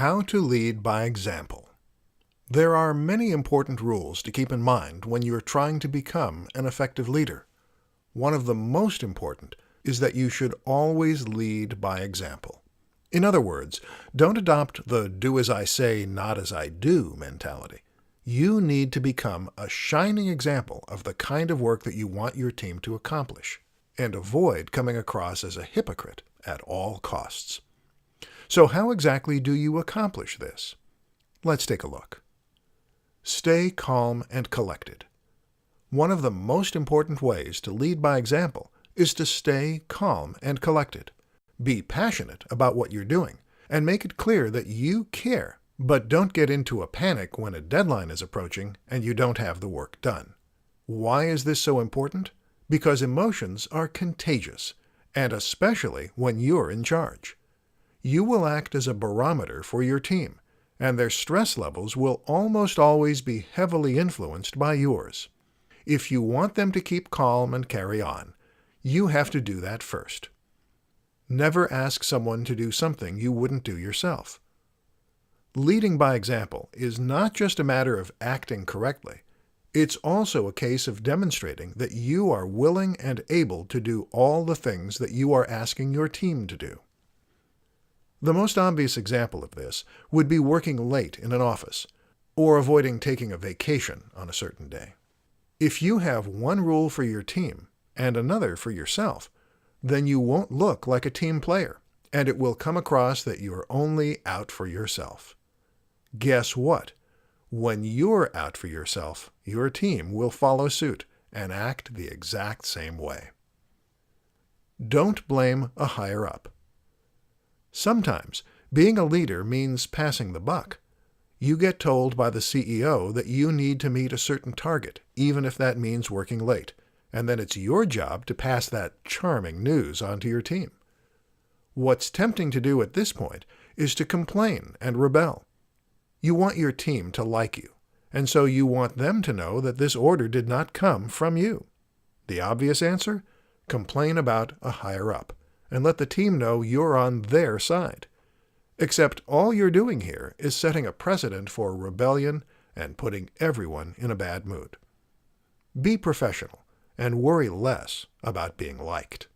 How to lead by example. There are many important rules to keep in mind when you're trying to become an effective leader. One of the most important is that you should always lead by example. In other words, don't adopt the do as I say, not as I do mentality. You need to become a shining example of the kind of work that you want your team to accomplish, and avoid coming across as a hypocrite at all costs. So how exactly do you accomplish this? Let's take a look. Stay calm and collected. One of the most important ways to lead by example is to stay calm and collected. Be passionate about what you're doing, and make it clear that you care, but don't get into a panic when a deadline is approaching and you don't have the work done. Why is this so important? Because emotions are contagious, and especially when you're in charge. You will act as a barometer for your team, and their stress levels will almost always be heavily influenced by yours. If you want them to keep calm and carry on, you have to do that first. Never ask someone to do something you wouldn't do yourself. Leading by example is not just a matter of acting correctly. It's also a case of demonstrating that you are willing and able to do all the things that you are asking your team to do. The most obvious example of this would be working late in an office, or avoiding taking a vacation on a certain day. If you have one rule for your team and another for yourself, then you won't look like a team player, and it will come across that you're only out for yourself. Guess what? When you're out for yourself, your team will follow suit and act the exact same way. Don't blame a higher-up. Sometimes, being a leader means passing the buck. You get told by the CEO that you need to meet a certain target, even if that means working late, and then it's your job to pass that charming news on to your team. What's tempting to do at this point is to complain and rebel. You want your team to like you, and so you want them to know that this order did not come from you. The obvious answer? Complain about a higher-up, and let the team know you're on their side. Except all you're doing here is setting a precedent for rebellion and putting everyone in a bad mood. Be professional and worry less about being liked.